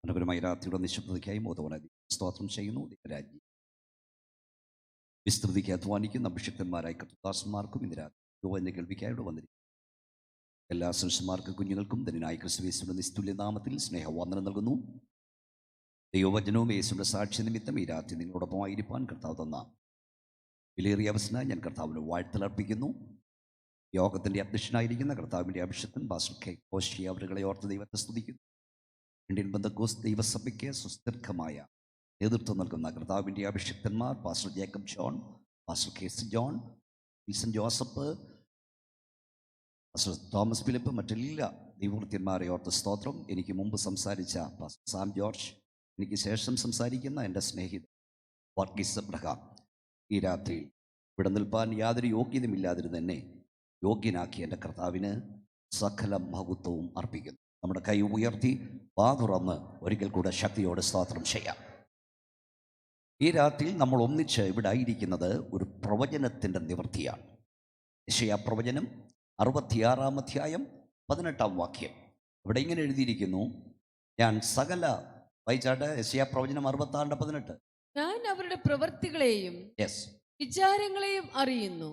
മനോഹരമായ രാത്രിയുടെ നിശബ്ദതയ്ക്കായി മോദവന സ്തോത്രം ചെയ്യുന്നു. രാജ്ഞി വിസ്തൃതിക്ക് അധ്വാനിക്കുന്ന അഭിഷിക്തന്മാരായ കർത്തദാസന്മാർക്കും ഇന്ന് രാത്രി യോവന്റെ കേൾവിക്കായോട് വന്നിരിക്കും എല്ലാ ശിഷ്യന്മാർക്കും കുഞ്ഞുങ്ങൾക്കും ധന്യനായ ക്രിസ്തുയേശുവിന്റെ നിസ്തുല്യ നാമത്തിൽ സ്നേഹവന്ദനം നൽകുന്നു. ദൈവവചനവും യേശുവിന്റെ സാക്ഷി നിമിത്തം ഈ രാത്രി നിങ്ങളോടൊപ്പമായിരിക്കാൻ കർത്താവ് തന്ന വിലയേറിയ അവസരമായി ഞാൻ കർത്താവിന് വാഴ്ത്തലർപ്പിക്കുന്നു. യോഗത്തിൻ്റെ അധ്യക്ഷനായിരിക്കുന്ന കർത്താവിൻ്റെ അഭിഷിക്തൻ പാസ്റ്റർ കെ കോശി അവരുകളെ ഓർത്ത് ദൈവത്തെ സ്തുതിക്കുന്നു. ഇന്ത്യൻ ബന്ധക്കോസ് ദൈവസഭയ്ക്ക് സുസ്ഥിരമായ നേതൃത്വം നൽകുന്ന കർത്താവിൻ്റെ അഭിഷിക്തന്മാർ pastor Jacob John, pastor K C John, Wilson Joseph, pastor Thomas Philip, മറ്റെല്ലാ ദൈവവൃത്യന്മാരെ ഓർത്ത് സ്തോത്രം. എനിക്ക് മുമ്പ് സംസാരിച്ച പാസ്റ്റർ സാം ജോർജ്, എനിക്ക് ശേഷം സംസാരിക്കുന്ന എൻ്റെ സ്നേഹിതൻ വർഗീസ് അബ്രഹാം, ഈ രാത്രി ഇവിടെ നിൽപ്പാൻ യാതൊരു യോഗ്യതയുമില്ലാതിരുന്ന് എന്നെ യോഗ്യനാക്കി എൻ്റെ കർത്താവിന് സകല മഹത്വവും അർപ്പിക്കുന്നു. നമ്മുടെ കൈ ഉയർത്തി തുറന്ന് ഒരിക്കൽ കൂടെ ശക്തിയോടെ സ്തോത്രം ചെയ്യാം. ഈ രാത്രി നമ്മൾ ഒന്നിച്ച് ഇവിടെ ആയിരിക്കുന്നത് ഒരു പ്രവചനത്തിൻ്റെ നിവൃത്തിയാണ്. യെശയ്യാ പ്രവചനം 66-ാം അധ്യായം 18-ാം വാക്യം. ഇവിടെ ഇങ്ങനെ എഴുതിയിരിക്കുന്നു, ഞാൻ സകല വായിച്ചാട്ട് യെശയ്യാ പ്രവചനം 66-18. ഞാൻ അവരുടെ പ്രവൃത്തികളെയും വിചാരങ്ങളെയും അറിയുന്നു.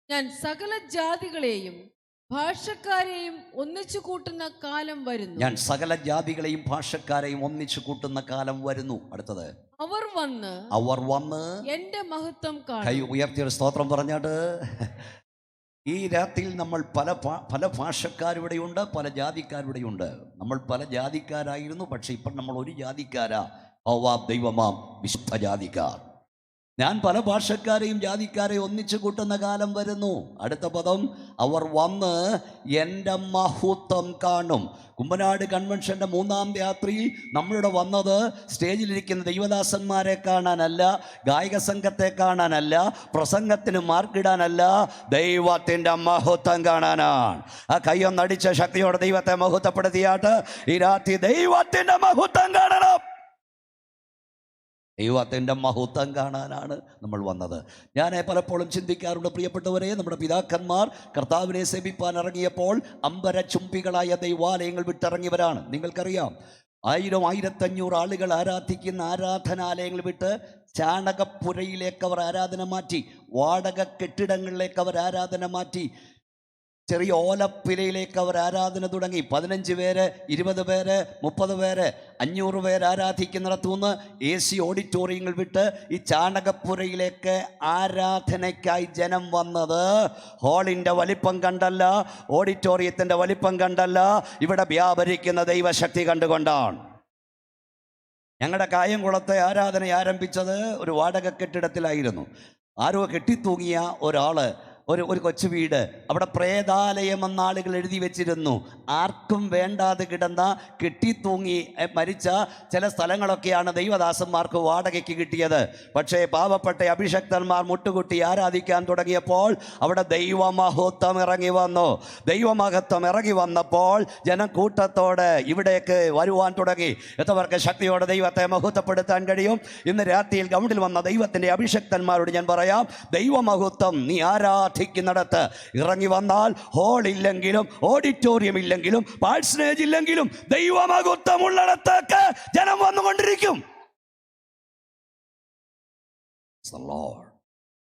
ഞാൻ സകല ജാതികളെയും ഭാഷക്കാരെയും ഒന്നിച്ചു കൂട്ടുന്ന കാലം വരുന്നു. ഞാൻ സകല ജാതികളെയും ഭാഷക്കാരെയും ഒന്നിച്ചു കൂട്ടുന്ന കാലം വരുന്നു. അടുത്തത്, അവർ വന്ന് എന്റെ മഹത്വം കാണും. കൈ ഉയർത്തിയൊരു സ്തോത്രം പറഞ്ഞാട്ട്. ഈ രാത്രിയിൽ നമ്മൾ പല ഭാഷക്കാരിവിടെയുണ്ട്, പല ജാതിക്കാരിവിടെയുണ്ട്. നമ്മൾ പല ജാതിക്കാരായിരുന്നു, പക്ഷെ ഇപ്പം നമ്മൾ ഒരു ജാതിക്കാരാ, ദൈവമാം വിശുദ്ധ ജാതിക്കാർ. ഞാൻ പല ഭാഷക്കാരെയും ജാതിക്കാരെയും ഒന്നിച്ചു കൂട്ടുന്ന കാലം വരുന്നു. അടുത്ത പദം, അവർ വന്ന് എൻ്റെ മഹത്വം കാണും. കുമ്പനാട് കൺവെൻഷൻ്റെ 3-ാം രാത്രിയിൽ നമ്മളിവിടെ വന്നത് സ്റ്റേജിലിരിക്കുന്ന ദൈവദാസന്മാരെ കാണാനല്ല, ഗായക സംഘത്തെ കാണാനല്ല, പ്രസംഗത്തിന് മാർക്കിടാനല്ല, ദൈവത്തിൻ്റെ മഹത്വം കാണാനാണ്. ആ കയ്യൊന്നടിച്ച ശക്തിയോടെ ദൈവത്തെ മഹത്വപ്പെടുത്തിയാട്ട് ഈ രാത്രി ദൈവത്തിൻ്റെ മഹത്വം കാണണം. ദൈവത്തിൻ്റെ മഹത്വം കാണാനാണ് നമ്മൾ വന്നത്. ഞാൻ പലപ്പോഴും ചിന്തിക്കാറുണ്ട്, പ്രിയപ്പെട്ടവരെ, നമ്മുടെ പിതാക്കന്മാർ കർത്താവിനെ സേവിപ്പാൻ ഇറങ്ങിയപ്പോൾ അമ്പരചുംബികളായ ദൈവാലയങ്ങൾ വിട്ടിറങ്ങിയവരാണ്. നിങ്ങൾക്കറിയാം, 1000-1500 ആളുകൾ ആരാധിക്കുന്ന ആരാധനാലയങ്ങൾ വിട്ട് ചാണകപ്പുരയിലേക്ക് അവർ ആരാധന മാറ്റി, വാടക കെട്ടിടങ്ങളിലേക്ക് അവർ ആരാധന മാറ്റി, ചെറിയ ഓലപ്പിലയിലേക്ക് അവർ ആരാധന തുടങ്ങി. 15 പേര്, 20 പേര്, 30 പേര്, 500 പേര് ആരാധിക്കുന്നിടത്തുനിന്ന് AC ഓഡിറ്റോറിയങ്ങൾ വിട്ട് ഈ ചാണകപ്പുരയിലേക്ക് ആരാധനയ്ക്കായി ജനം വന്നത് ഹാളിൻ്റെ വലിപ്പം കണ്ടല്ല, ഓഡിറ്റോറിയത്തിൻ്റെ വലിപ്പം കണ്ടല്ല, ഇവിടെ വ്യാപരിക്കുന്ന ദൈവശക്തി കണ്ടുകൊണ്ടാണ്. ഞങ്ങളുടെ കായംകുളത്തെ ആരാധന ആരംഭിച്ചത് ഒരു വാടക കെട്ടിടത്തിലായിരുന്നു. ആരോ കെട്ടിത്തൂങ്ങിയ ഒരാൾ, ഒരു കൊച്ചു വീട്, അവിടെ പ്രേതാലയം എന്ന ആളുകൾ എഴുതി വെച്ചിരുന്നു. ആർക്കും വേണ്ടാതെ കിടന്ന കെട്ടിത്തൂങ്ങി മരിച്ച ചില സ്ഥലങ്ങളൊക്കെയാണ് ദൈവദാസന്മാർക്ക് വാടകയ്ക്ക് കിട്ടിയത്. പക്ഷേ പാവപ്പെട്ട അഭിഷക്തന്മാർ മുട്ടുകുട്ടി ആരാധിക്കാൻ തുടങ്ങിയപ്പോൾ അവിടെ ദൈവമഹത്വം ഇറങ്ങി വന്നു. ദൈവമഹത്വം ഇറങ്ങി വന്നപ്പോൾ ജനക്കൂട്ടത്തോടെ ഇവിടേക്ക് വരുവാൻ തുടങ്ങി. എത്രവർക്ക് ശക്തിയോടെ ദൈവത്തെ മഹത്വപ്പെടുത്താൻ കഴിയും? ഇന്ന് രാത്രിയിൽ ഗ്രൗണ്ടിൽ വന്ന ദൈവത്തിൻ്റെ അഭിഷക്തന്മാരോട് ഞാൻ പറയാം, ദൈവമഹത്വം നീ ിടത്ത് ഇറങ്ങി വന്നാൽ, ഹോൾ ഇല്ലെങ്കിലും ഓഡിറ്റോറിയം ഇല്ലെങ്കിലും പാഴ്സനേജ് ഇല്ലെങ്കിലും ദൈവമഹത്വം ഉള്ളിടത്തേക്ക് ജനം വന്നുകൊണ്ടിരിക്കും.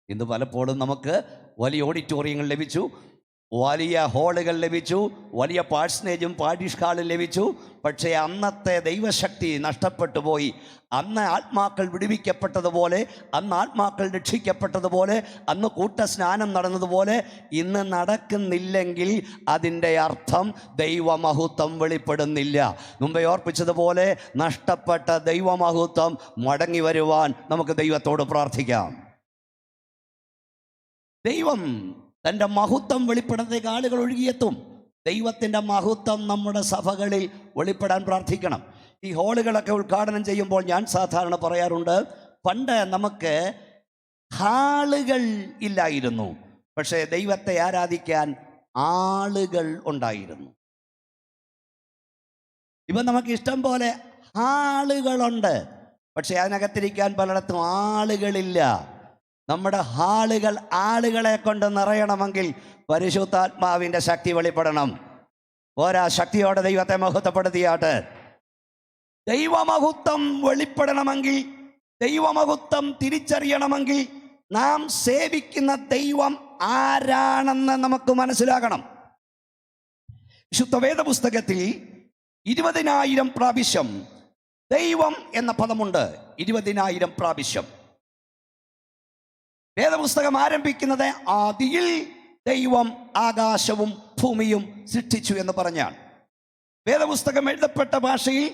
ഇന്ന് പലപ്പോഴും നമുക്ക് വലിയ ഓഡിറ്റോറിയങ്ങൾ ലഭിച്ചു, വലിയ ഹാളുകൾ ലഭിച്ചു, വലിയ പാഴ്സനേജും പാഡിഷ് ഹാളും ലഭിച്ചു. പക്ഷേ അന്നത്തെ ദൈവശക്തി നഷ്ടപ്പെട്ടു പോയി. അന്ന് ആത്മാക്കൾ വിടുവിക്കപ്പെട്ടതുപോലെ, അന്ന് ആത്മാക്കൾ രക്ഷിക്കപ്പെട്ടതുപോലെ, അന്ന് കൂട്ടസ്നാനം നടന്നതുപോലെ ഇന്ന് നടക്കുന്നില്ലെങ്കിൽ അതിൻ്റെ അർത്ഥം ദൈവമഹത്വം വെളിപ്പെടുന്നില്ല. മുമ്പേ ഓർപ്പിച്ചതുപോലെ നഷ്ടപ്പെട്ട ദൈവമഹത്വം മടങ്ങി വരുവാൻ നമുക്ക് ദൈവത്തോട് പ്രാർത്ഥിക്കാം. ദൈവം തൻ്റെ മഹത്വം വെളിപ്പെടുന്നതിലേക്ക് ആളുകൾ ഒഴുകിയെത്തും. ദൈവത്തിൻ്റെ മഹത്വം നമ്മുടെ സഭകളിൽ വെളിപ്പെടാൻ പ്രാർത്ഥിക്കണം. ഈ ഹാളുകളൊക്കെ ഉദ്ഘാടനം ചെയ്യുമ്പോൾ ഞാൻ സാധാരണ പറയാറുണ്ട്, പണ്ട് നമുക്ക് ഹാളുകൾ ഇല്ലായിരുന്നു, പക്ഷേ ദൈവത്തെ ആരാധിക്കാൻ ആളുകൾ ഉണ്ടായിരുന്നു. ഇപ്പം നമുക്ക് ഇഷ്ടം പോലെ ഹാളുകളുണ്ട്, പക്ഷേ അതിനകത്തിരിക്കാൻ പലയിടത്തും ആളുകളില്ല. നമ്മുടെ ഹാളുകൾ ആളുകളെ കൊണ്ട് നിറയണമെങ്കിൽ പരിശുദ്ധാത്മാവിൻ്റെ ശക്തി വെളിപ്പെടണം. ശക്തിയോടെ ദൈവത്തെ മഹത്വപ്പെടുത്തിയാട്ട്. ദൈവമഹത്വം വെളിപ്പെടണമെങ്കിൽ, ദൈവമഹത്വം തിരിച്ചറിയണമെങ്കിൽ നാം സേവിക്കുന്ന ദൈവം ആരാണെന്ന് നമുക്ക് മനസ്സിലാകണം. വിശുദ്ധ വേദപുസ്തകത്തിൽ 20,000 പ്രാവശ്യം ദൈവം എന്ന പദമുണ്ട്. 20,000 പ്രാവശ്യം. വേദപുസ്തകം ആരംഭിക്കുന്നത് ആദിയിൽ ദൈവം ആകാശവും ഭൂമിയും സൃഷ്ടിച്ചു എന്ന് പറഞ്ഞാണ്. വേദപുസ്തകം എഴുതപ്പെട്ട ഭാഷയിൽ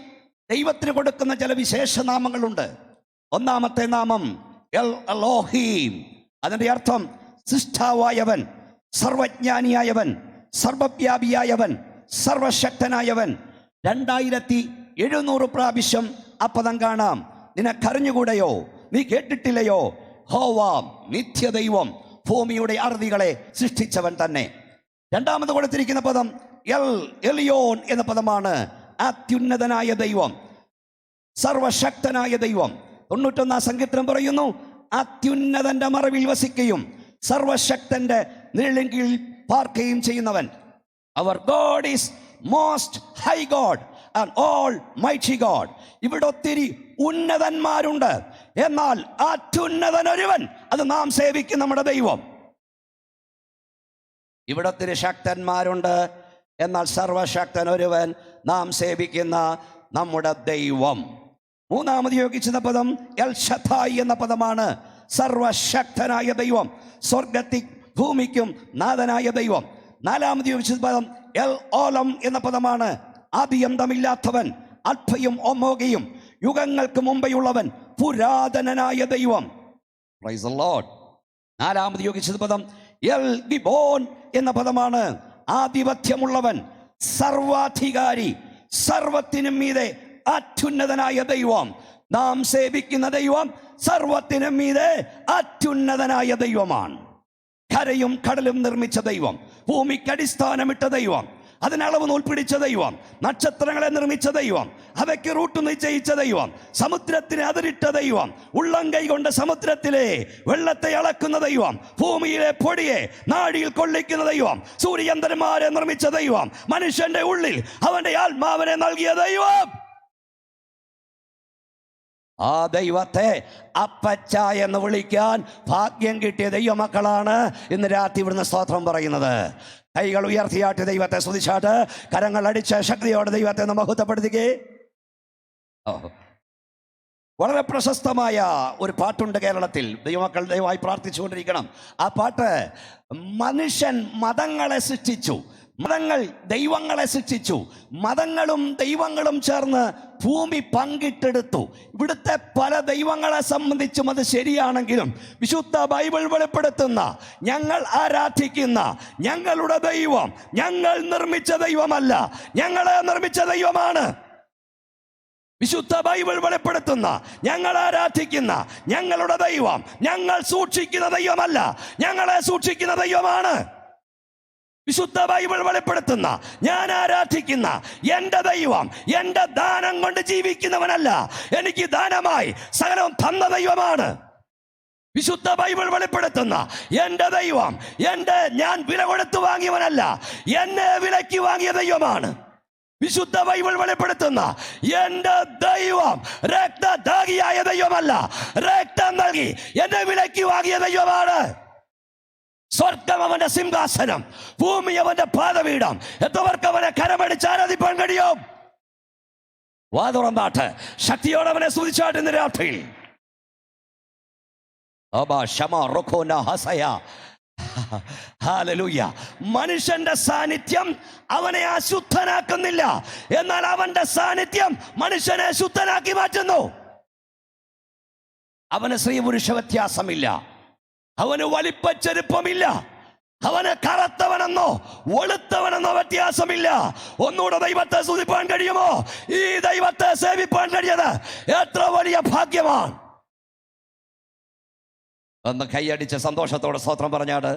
ദൈവത്തിന് കൊടുക്കുന്ന ചില വിശേഷനാമങ്ങളുണ്ട്. ഒന്നാമത്തെ നാമം എൽ എലോഹീം. അതിൻ്റെ അർത്ഥം സൃഷ്ടാവായവൻ, സർവജ്ഞാനിയായവൻ, സർവവ്യാപിയായവൻ, സർവശക്തനായവൻ. 2700 പ്രാവശ്യം ആ പദം കാണാം. നിനക്കറിഞ്ഞുകൂടെയോ, നീ കേട്ടിട്ടില്ലയോ, ഹോവാ നിത്യദൈവം, ഭൂമിയുടെ അറുതികളെ സൃഷ്ടിച്ചവൻ തന്നെ. രണ്ടാമത് കൊടുത്തിരിക്കുന്ന പദം എൽ എലിയോൻ എന്ന പദമാണ്. അത്യുന്നതനായ ദൈവം, സർവശക്തനായ ദൈവം. 91 സങ്കീർത്തനം പറയുന്നു, അത്യുന്നതന്റെ മറവിൽ വസിക്കുകയും സർവശക്തന്റെ നിഴലിൻ കീഴിൽ പാർക്കുകയും ചെയ്യുന്നവൻ. അവർ God is most high God and almighty God. ഇവിടെ ഒത്തിരി ഉന്നതന്മാരുണ്ട്, എന്നാൽ അത്യുന്നതൻ ഒരുവൻ, അത് നാം സേവിക്കും നമ്മുടെ ദൈവം. ഇവിടെ ഒത്തിരി ശക്തന്മാരുണ്ട്, എന്നാൽ സർവശക്തൻ ഒരുവൻ, നാം സേവിക്കുന്ന നമ്മുടെ ദൈവം. മൂന്നാമത് യോഗിക്കുന്ന പദം എൽ ഷദ്ദായി എന്ന പദമാണ്. സർവശക്തനായ ദൈവം, സ്വർഗത്തിൽ ഭൂമിക്കും നാഥനായ ദൈവം. നാലാമത് യോഗിച്ച പദം എൽ ഓലം എന്ന പദമാണ്. ആദിയന്തമില്ലാത്തവൻ, അൽഫയും ഒമേഗയും, യുഗങ്ങൾക്ക് മുമ്പെയുള്ളവൻ, പുരാതനനായ ദൈവം. Praise the Lord. നാലാമത് യോഗിച്ച പദം എൽ ഗിബോൻ എന്ന പദമാണ്. ആധിപത്യമുള്ളവൻ, സർവാധികാരി, സർവത്തിനും മീതെ അത്യുന്നതനായ ദൈവം. നാം സേവിക്കുന്ന ദൈവം സർവത്തിനും മീതെ അത്യുന്നതനായ ദൈവമാണ്. കരയും കടലും നിർമ്മിച്ച ദൈവം, ഭൂമിക്ക് അടിസ്ഥാനമിട്ട ദൈവം, അതിനളവ് നൂൽ പിടിച്ച ദൈവം, നക്ഷത്രങ്ങളെ നിർമ്മിച്ച ദൈവം, അവയ്ക്ക് റൂട്ട് നിശ്ചയിച്ച ദൈവം, സമുദ്രത്തിന് അതിരിട്ട ദൈവം, ഉള്ളം കൈ കൊണ്ട് സമുദ്രത്തിലെ വെള്ളത്തെ അളക്കുന്ന ദൈവം, ഭൂമിയിലെ പൊടിയെ നാഴിയിൽ കൊള്ളിക്കുന്ന ദൈവം, സൂര്യചന്ദ്രന്മാരെ നിർമ്മിച്ച ദൈവം, മനുഷ്യന്റെ ഉള്ളിൽ അവന്റെ ആത്മാവിനെ നൽകിയ ദൈവം. ആ ദൈവത്തെ അപ്പച്ച എന്ന് വിളിക്കാൻ ഭാഗ്യം കിട്ടിയ ദൈവമക്കളാണ് ഇന്ന് രാത്രി ഇവിടുന്ന് സ്തോത്രം പറയുന്നത്. കൈകൾ ഉയർത്തിയാട്ട് ദൈവത്തെ സ്തുതിച്ചാട്ട്, കരങ്ങൾ അടിച്ച ശക്തിയോടെ ദൈവത്തെ മഹത്വപ്പെടുത്തുകേ. വളരെ പ്രശസ്തമായ ഒരു പാട്ടുണ്ട് കേരളത്തിൽ. ദൈവമക്കൾ ദയവായി പ്രാർത്ഥിച്ചുകൊണ്ടിരിക്കണം. ആ പാട്ട്, മനുഷ്യൻ മതങ്ങളെ സൃഷ്ടിച്ചു, മതങ്ങൾ ദൈവങ്ങളെ സൃഷ്ടിച്ചു, മതങ്ങളും ദൈവങ്ങളും ചേർന്ന് ഭൂമി പങ്കിട്ടെടുത്തു. ഇവിടുത്തെ പല ദൈവങ്ങളെ സംബന്ധിച്ചും അത് ശരിയാണെങ്കിലും വിശുദ്ധ ബൈബിൾ വെളിപ്പെടുത്തുന്ന, ഞങ്ങൾ ആരാധിക്കുന്ന ഞങ്ങളുടെ ദൈവം ഞങ്ങൾ നിർമ്മിച്ച ദൈവമല്ല, ഞങ്ങളെ നിർമ്മിച്ച ദൈവമാണ്. വിശുദ്ധ ബൈബിൾ വെളിപ്പെടുത്തുന്ന, ഞങ്ങൾ ആരാധിക്കുന്ന ഞങ്ങളുടെ ദൈവം ഞങ്ങൾ സൂക്ഷിക്കുന്ന ദൈവമല്ല, ഞങ്ങളെ സൂക്ഷിക്കുന്ന ദൈവമാണ്. വിശുദ്ധ ബൈബിൾ വെളിപ്പെടുത്തുന്ന, ഞാൻ ആരാധിക്കുന്ന എൻ്റെ ദൈവം എൻ്റെ ദാനം കൊണ്ട് ജീവിക്കുന്നവനല്ല, എനിക്ക് ദാനമായി സകലവും തന്ന ദൈവമാണ്. വിശുദ്ധ ബൈബിൾ വെളിപ്പെടുത്തുന്ന എൻ്റെ ദൈവം ഞാൻ വില കൊടുത്തു വാങ്ങിയവനല്ല, എന്നെ വിലയ്ക്ക് വാങ്ങിയ ദൈവമാണ്. വിശുദ്ധ ബൈബിൾ വെളിപ്പെടുത്തുന്ന എൻ്റെ ദൈവം രക്തദാഹിയായ ദൈവമല്ല, രക്തം നൽകി എന്നെ വിലയ്ക്ക് വാങ്ങിയ ദൈവമാണ്. സ്വർഗം അവന്റെ സിംഹാസനം, ഭൂമി അവന്റെ പാദപീഠം. എത്രവർക്ക് അവനെ കരമടിച്ച് ആരാധിപ്പാൻ കഴിയും? വാതുറന്നാട്ട് ശക്തിയോടെ അവനെ സ്തുതിച്ചാട്ട് ഇന്ന് രാത്രിയിൽ. മനുഷ്യന്റെ സാന്നിധ്യം അവനെ അശുദ്ധനാക്കുന്നില്ല, എന്നാൽ അവന്റെ സാന്നിധ്യം മനുഷ്യനെ ശുദ്ധനാക്കി മാറ്റുന്നു. അവന് സ്ത്രീ പുരുഷ വ്യത്യാസമില്ല, അവന് വലിപ്പച്ചെരുപ്പമില്ല, അവന് കറുത്തവനെന്നോ വെളുത്തവനെന്നോ വ്യത്യാസമില്ല. ഒന്നുകൂടെ ദൈവത്തെ സ്തുതിപ്പാൻ കഴിയുമോ? ഈ ദൈവത്തെ സേവിപ്പാൻ കഴിയത് എത്ര വലിയ ഭാഗ്യമാണ്. ഒന്ന് കൈയടിച്ച് സന്തോഷത്തോടെ സ്തോത്രം പറഞ്ഞാട്,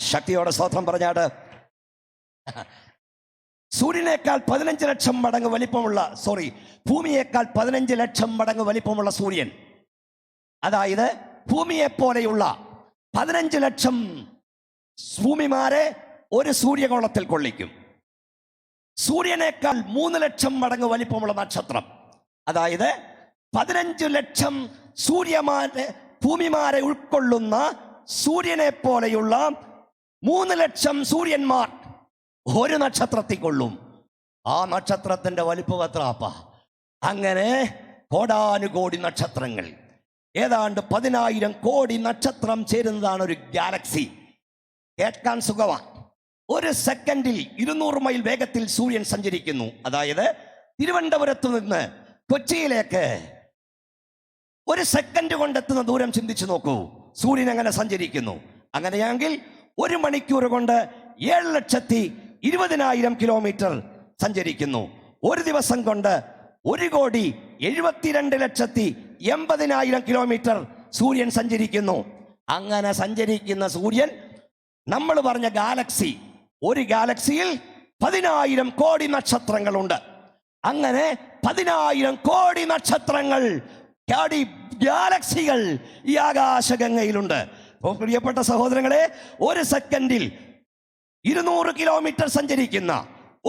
ശക്തിയോടെ സ്തോത്രം പറഞ്ഞാട്. സൂര്യനേക്കാൾ 15 ലക്ഷം മടങ്ങ് വലിപ്പമുള്ള ഭൂമിയേക്കാൾ 15 ലക്ഷം മടങ്ങ് വലിപ്പമുള്ള സൂര്യൻ, അതായത് ഭൂമിയെ പോലെയുള്ള 15 ലക്ഷം ഭൂമിമാരെ ഒരു സൂര്യഗോളത്തിൽ കൊള്ളിക്കും. സൂര്യനേക്കാൾ 3 ലക്ഷം മടങ്ങ് വലിപ്പമുള്ള നക്ഷത്രം, അതായത് 15 ലക്ഷം ഭൂമിമാരെ ഉൾക്കൊള്ളുന്ന സൂര്യനെ പോലെയുള്ള 3 ലക്ഷം സൂര്യന്മാർ ഒരു നക്ഷത്രത്തിൽ കൊള്ളും. ആ നക്ഷത്രത്തിന്റെ വലിപ്പം എത്രാപ്പ? അങ്ങനെ കോടാനുകോടി നക്ഷത്രങ്ങൾ, ഏതാണ്ട് 10,000 കോടി നക്ഷത്രം ചേരുന്നതാണ് ഒരു ഗാലക്സി. കേൾക്കാൻ സുഖമാണ്. ഒരു സെക്കൻഡിൽ 200 മൈൽ വേഗത്തിൽ സൂര്യൻ സഞ്ചരിക്കുന്നു. അതായത് തിരുവനന്തപുരത്ത് നിന്ന് കൊച്ചിയിലേക്ക് ഒരു സെക്കൻഡ് കൊണ്ടെത്തുന്ന ദൂരം ചിന്തിച്ചു നോക്കൂ. സൂര്യൻ അങ്ങനെ സഞ്ചരിക്കുന്നു. അങ്ങനെയാണെങ്കിൽ 1 മണിക്കൂർ കൊണ്ട് 7,20,000 കിലോമീറ്റർ സഞ്ചരിക്കുന്നു. ഒരു ദിവസം കൊണ്ട് 1,72,80,000 കിലോമീറ്റർ സൂര്യൻ സഞ്ചരിക്കുന്നു. അങ്ങനെ സഞ്ചരിക്കുന്ന സൂര്യൻ നമ്മൾ പറഞ്ഞ ഗാലക്സി, ഒരു ഗാലക്സിയിൽ 10,000 കോടി നക്ഷത്രങ്ങളുണ്ട്. അങ്ങനെ 10,000 കോടി നക്ഷത്രങ്ങൾ, ഗാലക്സികൾ ഈ ആകാശഗംഗയിലുണ്ട്. പ്രിയപ്പെട്ട സഹോദരങ്ങളെ, ഒരു സെക്കൻഡിൽ 200 കിലോമീറ്റർ സഞ്ചരിക്കുന്ന,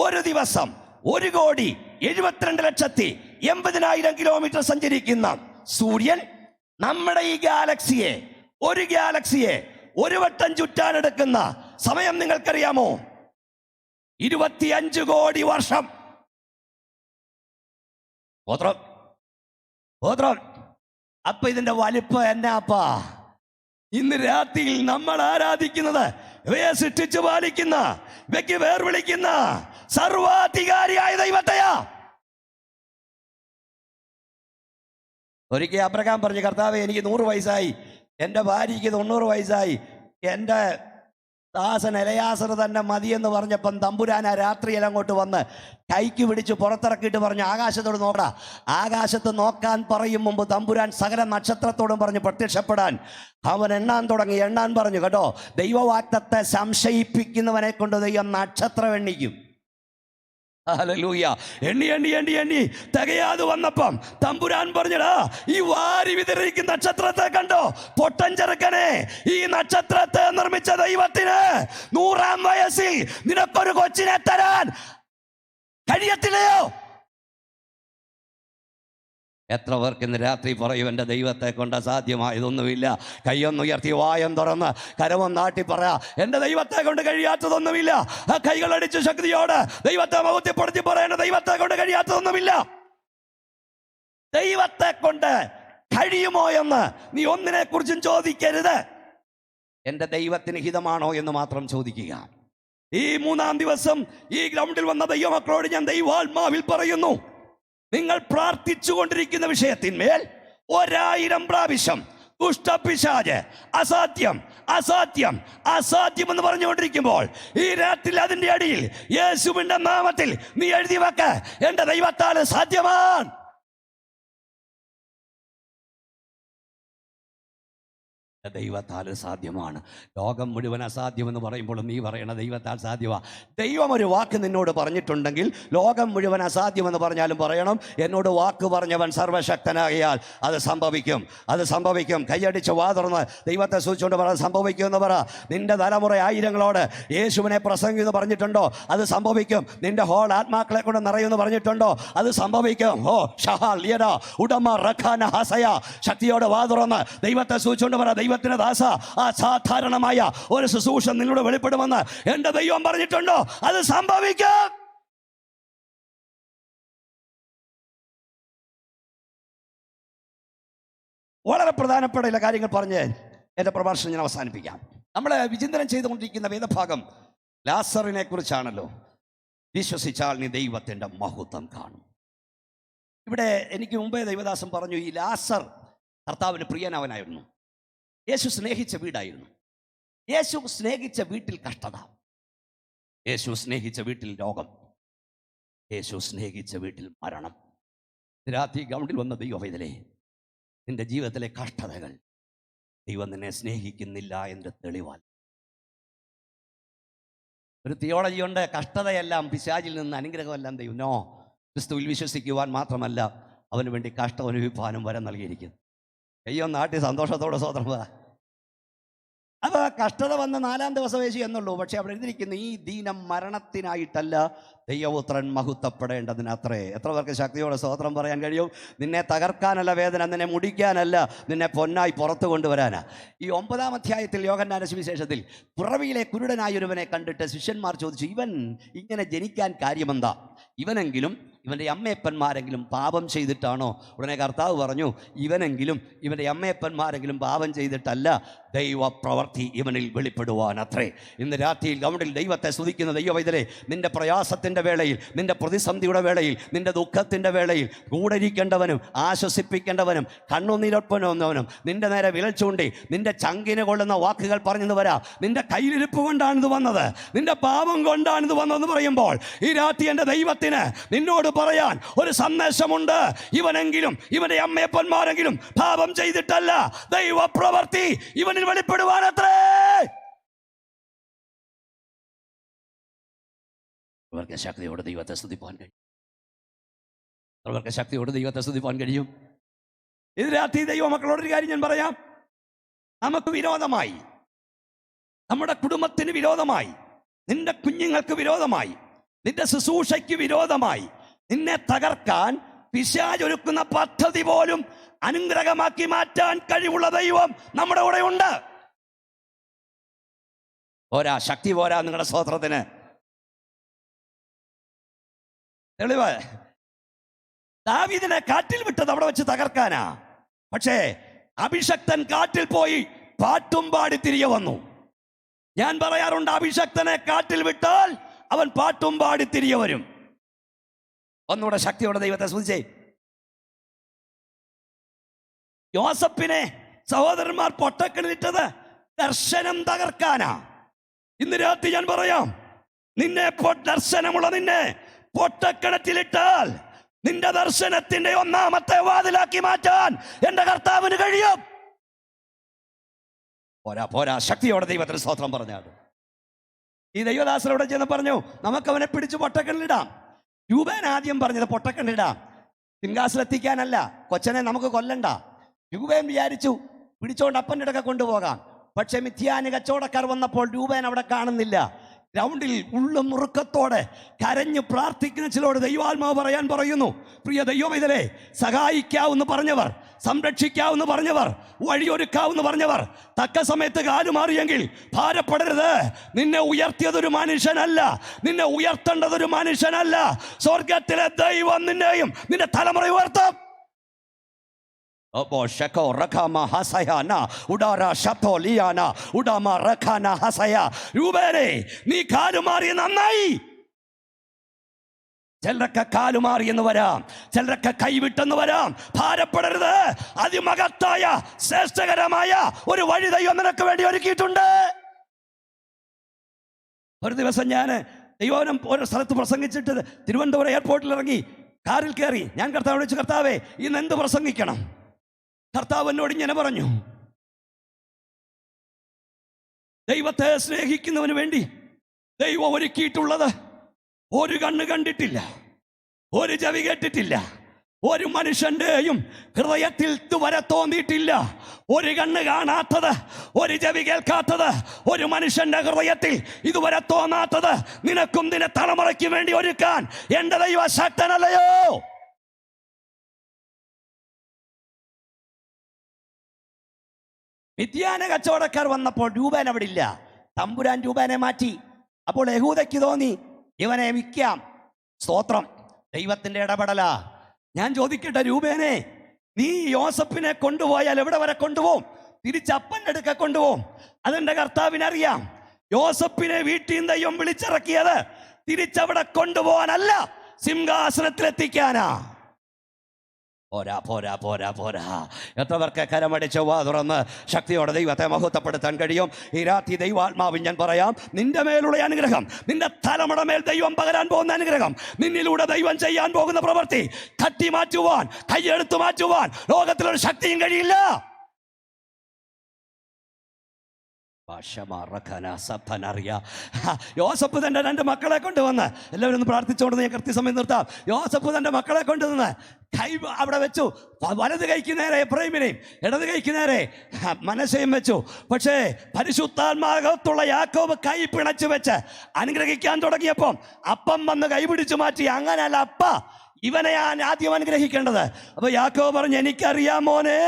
ഒരു ദിവസം 1,72,80,000 കിലോമീറ്റർ സഞ്ചരിക്കുന്ന സൂര്യൻ നമ്മുടെ ഈ ഗാലക്സിയെ, ഒരു ഗാലക്സിയെ ഒരു വട്ടം ചുറ്റാനെടുക്കുന്ന സമയം നിങ്ങൾക്കറിയാമോ? 25 കോടി വർഷം. അപ്പൊ ഇതിന്റെ വലിപ്പം എന്നാപ്പാ? ഇന്ന് രാത്രിയിൽ നമ്മൾ ആരാധിക്കുന്നത് ഇവയെ സൃഷ്ടിച്ചു പാലിക്കുന്ന, ഇവയ്ക്ക് വേർവിളിക്കുന്ന സർവാധികാരിയായ ദൈവത്തെയാ. ഒരിക്കൽ അബ്രഹാം പറഞ്ഞു, കർത്താവേ, എനിക്ക് 100 വയസ്സായി, എൻ്റെ ഭാര്യയ്ക്ക് 90 വയസ്സായി, എൻ്റെ ദാസൻ എലയാസർ തന്നെ മതിയെന്ന് പറഞ്ഞപ്പം തമ്പുരാൻ ആ രാത്രിയിൽ അങ്ങോട്ട് വന്ന് കൈക്ക് പിടിച്ച് പുറത്തിറക്കിയിട്ട് പറഞ്ഞു, ആകാശത്തോട് നോക്കടാ. ആകാശത്ത് നോക്കാൻ പറയും മുമ്പ് തമ്പുരാൻ സകല നക്ഷത്രത്തോടും പറഞ്ഞു പ്രത്യക്ഷപ്പെടാൻ അവൻ എണ്ണാൻ തുടങ്ങി. എണ്ണാൻ പറഞ്ഞു കേട്ടോ. ദൈവവാക്തത്തെ സംശയിപ്പിക്കുന്നവനെ കൊണ്ട് ദൈവം നക്ഷത്രം എണ്ണിക്കും. ഹല്ലേലൂയ. എണ്ണി എണ്ണി എണ്ണി എണ്ണി തികയാതെ വന്നപ്പം തമ്പുരാൻ പറഞ്ഞടാ, ഈ വാരി വിതറിക്കുന്ന നക്ഷത്രത്തെ കണ്ടോ? പൊട്ടൻ ചെറുക്കനെ, ഈ നക്ഷത്രത്തെ നിർമ്മിച്ച ദൈവത്തിന് 100-ാം വയസ്സിൽ നിനക്കൊരു കൊച്ചിനെ തരാൻ കഴിയത്തില്ലയോ? എത്ര പേർക്ക് ഇന്ന് രാത്രി പറയും, എൻ്റെ ദൈവത്തെ കൊണ്ട് അസാധ്യമായതൊന്നുമില്ല? കൈയൊന്നുയർത്തി വായം തുറന്ന് കരമൊന്ന് നാട്ടി പറ, എൻ്റെ ദൈവത്തെ കൊണ്ട് കഴിയാത്തതൊന്നുമില്ല. ആ കൈകളടിച്ച് ശക്തിയോട് ദൈവത്തെ മഹത്വപ്പെടുത്തി പറയേണ്ട, ദൈവത്തെ കൊണ്ട് കഴിയാത്തതൊന്നുമില്ല. ദൈവത്തെ കൊണ്ട് കഴിയുമോ എന്ന് നീ ഒന്നിനെ കുറിച്ചും ചോദിക്കരുത്. എൻ്റെ ദൈവത്തിന് ഹിതമാണോ എന്ന് മാത്രം ചോദിക്കുക. ഈ 3-ാം ദിവസം ഈ ഗ്രൗണ്ടിൽ വന്ന ദൈവമക്കളോട് ഞാൻ ദൈവാത്മാവിൽ പറയുന്നു, നിങ്ങൾ പ്രാർത്ഥിച്ചുകൊണ്ടിരിക്കുന്ന വിഷയത്തിന്മേൽ 1000 പ്രാവശ്യം ദുഷ്ടപിശാച് അസാധ്യം അസാധ്യം അസാധ്യം എന്ന് പറഞ്ഞുകൊണ്ടിരിക്കുമ്പോൾ ഈ രാത്രി അതിൻ്റെ അടിയിൽ യേശുവിന്റെ നാമത്തിൽ നീ എഴുതി വെക്ക, എൻ്റെ ദൈവത്താൽ സാധ്യമാണ്. ദൈവത്താൽ സാധ്യമാണ്. ലോകം മുഴുവൻ അസാധ്യമെന്ന് പറയുമ്പോൾ നീ പറയണ ദൈവത്താൽ സാധ്യമാണ്. ദൈവം ഒരു വാക്ക് നിന്നോട് പറഞ്ഞിട്ടുണ്ടെങ്കിൽ ലോകം മുഴുവൻ അസാധ്യമെന്ന് പറഞ്ഞാലും പറയണം, എന്നോട് വാക്ക് പറഞ്ഞവൻ സർവശക്തനാകിയാൽ അത് സംഭവിക്കും, അത് സംഭവിക്കും. കൈയടിച്ച് വാ തുറന്ന് ദൈവത്തെ സൂചിച്ചുകൊണ്ട് പറ, സംഭവിക്കുമെന്ന് പറ. നിന്റെ തലമുറ ആയിരങ്ങളോട് യേശുവിനെ പ്രസംഗിക്കുമെന്ന് പറഞ്ഞിട്ടുണ്ടോ? അത് സംഭവിക്കും. നിന്റെ ഹോൾ ആത്മാക്കളെ കൊണ്ട് നിറയുമെന്ന് പറഞ്ഞിട്ടുണ്ടോ? അത് സംഭവിക്കും. ഓ ഷഹാ ലിയഡ ഉടമ റഖാന ഹസയ. ശക്തിയോടെ വാ തുറന്ന് ദൈവത്തെ സൂചിച്ചുകൊണ്ട് പറ, ദൈവത്തിന്റെ ദാസ, അസാധാരണമായ ഒരു ശുശ്രൂഷ നിന്നോട് വെളിപ്പെടുമെന്ന് എന്റെ ദൈവം പറഞ്ഞിട്ടുണ്ടോ? അത് സംഭവിക്കും. വളരെ പ്രധാനപ്പെട്ട ചില കാര്യങ്ങൾ പറഞ്ഞ് എന്റെ പ്രഭാഷണം ഞാൻ അവസാനിപ്പിക്കാം. നമ്മൾ വിചിന്തനം ചെയ്തുകൊണ്ടിരിക്കുന്ന വേദഭാഗം ലാസറിനെ കുറിച്ചാണല്ലോ. വിശ്വസിച്ചാൽ നീ ദൈവത്തിന്റെ മഹത്വം കാണും. ഇവിടെ എനിക്ക് മുമ്പേ ദൈവദാസൻ പറഞ്ഞു, ഈ ലാസർ കർത്താവിന് പ്രിയനവനായിരുന്നു. യേശു സ്നേഹിച്ച വീടായിരുന്നു. യേശു സ്നേഹിച്ച വീട്ടിൽ കഷ്ടത, യേശു സ്നേഹിച്ച വീട്ടിൽ രോഗം, യേശു സ്നേഹിച്ച വീട്ടിൽ മരണം. രാത്രി ഗ്രൗണ്ടിൽ വന്ന ദൈവവേദനേ, നിന്റെ ജീവിതത്തിലെ കഷ്ടതകൾ ദൈവം നിന്നെ സ്നേഹിക്കുന്നില്ല എന്ന് തെളിവാൽ. ഒരു തിയോളജി ഉണ്ട്, കഷ്ടതയെല്ലാം പിശാചിൽ നിന്ന് അനുഗ്രഹമെല്ലാം ദൈവം. നോ, ക്രിസ്തുവിൽ വിശ്വസിക്കുവാൻ മാത്രമല്ല അവന് വേണ്ടി കഷ്ടം അനുഭവിപ്പാനും വരം നൽകിയിരിക്കുന്നു. അയ്യോ നാട്ടിൽ സന്തോഷത്തോടെ സ്വതന്ത്രം. അപ്പോൾ കഷ്ടത വന്ന 4-ാം ദിവസം യേശു എന്നുള്ളൂ. പക്ഷെ അവിടെ എഴുതിയിരിക്കുന്നു, ഈ ദീനം മരണത്തിനായിട്ടല്ല ദൈവപുത്രൻ മഹത്വപ്പെടേണ്ടതിനത്രേ. എത്ര പേർക്ക് ശക്തിയോടെ സ്തോത്രം പറയാൻ കഴിയും? നിന്നെ തകർക്കാനല്ല വേദന, നിന്നെ മുടിക്കാനല്ല, നിന്നെ പൊന്നായി പുറത്തു കൊണ്ടുവരാനാ. ഈ 9-ാം അധ്യായത്തിൽ യോഹന്നാന്റെ സുവിശേഷത്തിൽ പുറവിയിലെ കുരുടനായൊരുവനെ കണ്ടിട്ട് ശിഷ്യന്മാർ ചോദിച്ചു, ഇവൻ ഇങ്ങനെ ജനിക്കാൻ കാര്യമെന്താ? ഇവനെങ്കിലും ഇവൻ്റെ അമ്മയപ്പന്മാരെങ്കിലും പാപം ചെയ്തിട്ടാണോ? ഉടനെ കർത്താവ് പറഞ്ഞു, ഇവനെങ്കിലും ഇവൻ്റെ അമ്മയപ്പന്മാരെങ്കിലും പാപം ചെയ്തിട്ടല്ല, ദൈവപ്രവൃത്തി ഇവനിൽ വെളിപ്പെടുവാൻ അത്രേ. ഇന്ന് രാത്രിയിൽ ഗവണിൽ ദൈവത്തെ സ്തുതിക്കുന്ന ദൈവവൈതലേ, നിന്റെ പ്രയാസത്തിൻ്റെ വേളയിൽ, നിന്റെ പ്രതിസന്ധിയുടെ വേളയിൽ, നിന്റെ ദുഃഖത്തിൻ്റെ വേളയിൽ കൂടെ ഇരിക്കേണ്ടവനും ആശ്വസിപ്പിക്കേണ്ടവനും കണ്ണുനീരൊപ്പനവനും നിന്റെ നേരെ വിരൽ ചൂണ്ടി നിന്റെ ചങ്കിന് കൊള്ളുന്ന വാക്കുകൾ പറഞ്ഞെന്ന് വരാം. നിന്റെ കയ്യിലിരിപ്പ് കൊണ്ടാണിത് വന്നത്, നിന്റെ പാപം കൊണ്ടാണിത് വന്നതെന്ന് പറയുമ്പോൾ ഈ രാത്രി എൻ്റെ ദൈവത്തിന് നിന്നോട് പറയാൻ ഒരു സന്ദേശമുണ്ട്. ഇവനെങ്കിലും ഇവന്റെ അമ്മയപ്പന്മാരെങ്കിലും പാപം ചെയ്തിട്ടല്ല, ദൈവപ്രവൃത്തി ഇവനിൽ വെളിപ്പെടുവാനത്രേ. അവർക്ക് ശക്തിയോട് ദൈവത്തെ സ്തുതിപ്പാൻ കഴിയും. അവർക്ക് ശക്തിയോട് ദൈവത്തെ സ്തുതിപ്പാൻ കഴിയും. ഇത് രാത്രി ദൈവമക്കളോടൊരു കാര്യം ഞാൻ പറയാം. നമുക്ക് വിരോധമായി, നമ്മുടെ കുടുംബത്തിന് വിരോധമായി, നിന്റെ കുഞ്ഞുങ്ങൾക്ക് വിരോധമായി, നിന്റെ ശുശ്രൂഷയ്ക്ക് വിരോധമായി നിന്നെ തകർക്കാൻ പിശാചൊരുക്കുന്ന പദ്ധതി പോലും അനുഗ്രഹമാക്കി മാറ്റാൻ കഴിവുള്ള ദൈവം നമ്മുടെ കൂടെ ഉണ്ട്. പോരാ, ശക്തി പോരാ നിങ്ങളുടെ സ്തോത്രത്തിന്. തെളിവ്, ദാവീദിനെ കാറ്റിൽ വിട്ടത് അവിടെ വെച്ച് തകർക്കാനാ. പക്ഷേ അഭിഷക്തൻ കാറ്റിൽ പോയി പാട്ടും പാടി തിരികെ വന്നു. ഞാൻ പറയാറുണ്ട്, അഭിഷക്തനെ കാറ്റിൽ വിട്ടാൽ അവൻ പാട്ടും പാടി തിരികെ വരും. ഒന്നുകൂടെ ശക്തിയോടെ ദൈവത്തെ സ്തുതിച്ചേ. യോസഫിനെ സഹോദരന്മാർ പൊട്ടക്കിണിട്ടത് ദർശനം തകർക്കാനാ. ഇന്ന് രാത്രി ഞാൻ പറയാം, നിന്നെ ദർശനമുള്ള നിന്നെ പൊട്ടക്കിണറ്റിലിട്ടാൽ നിന്റെ ദർശനത്തിന്റെ 1-ാമത്തെ വാതിലാക്കി മാറ്റാൻ എന്റെ കർത്താവിന് കഴിയും. പോരാ പോരാ, ശക്തിയോടെ ദൈവത്തിന് സ്തോത്രം പറഞ്ഞാൽ. ഈ ദൈവദാസനോട് ചെന്ന് പറഞ്ഞു, നമുക്കവനെ പിടിച്ച് പൊട്ടക്കിണിലിടാം. രൂപേൻ ആദ്യം പറഞ്ഞത് പൊട്ടക്കിണിടാം, സിംഹാസനത്തിക്കാനല്ല, കൊച്ചനെ നമുക്ക് കൊല്ലണ്ട. രൂപേൻ വിചാരിച്ചു പിടിച്ചോണ്ട് അപ്പൻ്റെ അടുക്ക കൊണ്ടുപോകാം. പക്ഷെ മിഥ്യാന് കച്ചവടക്കാർ വന്നപ്പോൾ രൂപേൻ അവിടെ കാണുന്നില്ല. ഗ്രൗണ്ടിൽ ഉള്ളും മുറുക്കത്തോടെ കരഞ്ഞു പ്രാർത്ഥിക്കുന്ന ചിലോട് ദൈവാത്മാവ് പറയാൻ പറയുന്നു, പ്രിയ ദൈവമൈതലേ, സഹായിക്കാവെന്ന് പറഞ്ഞവർ, സംരക്ഷിക്കാവെന്ന് പറഞ്ഞവർ, വഴിയൊരുക്കാവെന്ന് പറഞ്ഞവർ തക്ക സമയത്ത് കാലുമാറിയെങ്കിൽ ഭാരപ്പെടരുത്. നിന്നെ ഉയർത്തിയതൊരു മനുഷ്യനല്ല, നിന്നെ ഉയർത്തേണ്ടതൊരു മനുഷ്യനല്ല, സ്വർഗത്തിലെ ദൈവം നിന്നെയും നിന്റെ തലമുറ ഉയർത്തും. രൂപേനെ, നീ കാലുമാറിയ നന്നായി. ചിലരൊക്കെ കാലുമാറിയെന്ന് വരാം, ചിലരൊക്കെ കൈവിട്ടെന്ന് വരാം. ഭാരപ്പെടരുത്, അതിമഹത്തായ ശ്രേഷ്ഠകരമായ ഒരു വഴി ദൈവം നിനക്ക് വേണ്ടി ഒരുക്കിയിട്ടുണ്ട്. ഒരു ദിവസം ഞാൻ ദൈവവനം ഓരോ സ്ഥലത്ത് പ്രസംഗിച്ചിട്ട് തിരുവനന്തപുരം എയർപോർട്ടിൽ ഇറങ്ങി കാറിൽ കയറി. ഞാൻ കർത്താവിനെ വിളിച്ചു, കർത്താവേ, ഇന്ന് എന്ത് പ്രസംഗിക്കണം? കർത്താവ് എന്നോട് ഇങ്ങനെ പറഞ്ഞു, ദൈവത്തെ സ്നേഹിക്കുന്നവന് വേണ്ടി ദൈവം ഒരുക്കിയിട്ടുള്ളത് ഒരു കണ്ണ് കണ്ടിട്ടില്ല, ഒരു ചെവി കേട്ടിട്ടില്ല, ഒരു മനുഷ്യന്റെയും ഹൃദയത്തിൽ ഇതുവരെ തോന്നിയിട്ടില്ല. ഒരു കണ്ണ് കാണാത്തത്, ഒരു ചെവി കേൾക്കാത്തത്, ഒരു മനുഷ്യന്റെ ഹൃദയത്തിൽ ഇതുവരെ തോന്നാത്തത് നിനക്കും നിന്റെ തലമുറയ്ക്ക് വേണ്ടി ഒരുക്കാൻ എന്റെ ദൈവ ശക്തനല്ലയോ? മിഥ്യാന കച്ചവടക്കാർ വന്നപ്പോൾ രൂപേൻ അവിടെ ഇല്ല. തമ്പുരാൻ രൂപേനെ മാറ്റി. അപ്പോൾ യഹൂദയ്ക്ക് തോന്നി ഇവനെ വിൽക്കാം. സ്തോത്രം, ദൈവത്തിന്റെ ഇടപെടലാ. ഞാൻ ചോദിക്കട്ടെ, രൂപേനെ, നീ യോസഫിനെ കൊണ്ടുപോയാൽ എവിടെ വരെ കൊണ്ടുപോകും? തിരിച്ചപ്പൻ്റെ അടുക്ക കൊണ്ടുപോകും. അതെന്റെ കർത്താവിനറിയാം. യോസഫിനെ വീട്ടിൽ നിന്ന് ദൈവം വിളിച്ചിറക്കിയത് തിരിച്ചവിടെ കൊണ്ടുപോകാനല്ല, സിംഹാസനത്തിലെത്തിക്കാനാ. പോരാ പോരാ പോരാ പോരാ. എത്ര പേർക്ക് കരമടിച്ച് വാ തുറന്ന് ശക്തിയോടെ ദൈവത്തെ മഹത്വപ്പെടുത്താൻ കഴിയും? ഈ രാത്രി ദൈവാത്മാവിൽ ഞാൻ പറയാം, നിന്റെ മേലുള്ള അനുഗ്രഹം, നിന്റെ തലമുറ മേൽ ദൈവം പകരാൻ പോകുന്ന അനുഗ്രഹം, നിന്നിലൂടെ ദൈവം ചെയ്യാൻ പോകുന്ന പ്രവൃത്തി തട്ടി മാറ്റുവാൻ, കൈയെടുത്തു മാറ്റുവാൻ ലോകത്തിലൊരു ശക്തിയും കഴിയില്ല. യോസഫ് തൻ്റെ 2 മക്കളെ കൊണ്ടുവന്ന്, എല്ലാവരും ഒന്ന് പ്രാർത്ഥിച്ചുകൊണ്ട് ഞാൻ കൃത്യസമയം നിർത്താം. യോസഫ് തൻ്റെ മക്കളെ കൊണ്ടുവന്ന് കൈ അവിടെ വെച്ചു. വലത് കൈക്ക് നേരെ എഫ്രൈമിനെയും ഇടത് കൈക്ക് നേരെ മനശ്ശെയും വെച്ചു. പക്ഷേ പരിശുദ്ധാത്മാകത്തുള്ള യാക്കോബ് കൈ പിണച്ചു വെച്ച് അനുഗ്രഹിക്കാൻ തുടങ്ങിയപ്പം അപ്പം വന്ന് കൈ പിടിച്ചു മാറ്റി. അങ്ങനെയല്ല, അപ്പ ഇവനെ ഞാൻ ആദ്യം അനുഗ്രഹിക്കേണ്ടത്. അപ്പൊ യാക്കോബ് പറഞ്ഞു, എനിക്കറിയാം മോനെ,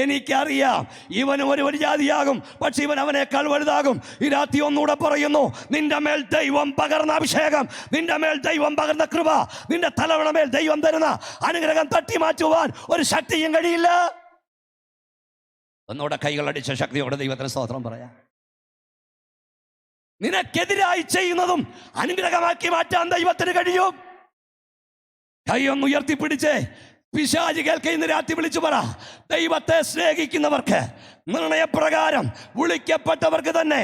എനിക്കറിയാം ഇവനും ഒരു ജാതിയാകും, പക്ഷെ ഇവൻ അവനേക്കാൾ വലുതാകും. ഈ രാത്രി ഒന്നുകൂടെ പറയുന്നു, നിന്റെ മേൽ ദൈവം പകർന്ന അഭിഷേകം, നിന്റെ മേൽ ദൈവം പകർന്ന കൃപ, നിന്റെ തലവണ മേൽ ദൈവം തരുന്ന അനുഗ്രഹം തട്ടി മാറ്റുവാൻ ഒരു ശക്തിയും കഴിയില്ല. ഒന്നുകൂടെ കൈകളടിച്ച ശക്തിയോടെ ദൈവത്തിന് സ്തോത്രം പറയാം. നിനക്കെതിരായി ചെയ്യുന്നതും അനുഗ്രഹമാക്കി മാറ്റാൻ ദൈവത്തിന് കഴിയും. കൈ ഒന്ന് ഉയർത്തിപ്പിടിച്ചേ. പിശാച് കേൾക്കെ ഇന്ന് രാത്രി വിളിച്ചു പറ, ദൈവത്തെ സ്നേഹിക്കുന്നവർക്ക്, നിർണയപ്രകാരം വിളിക്കപ്പെട്ടവർക്ക് തന്നെ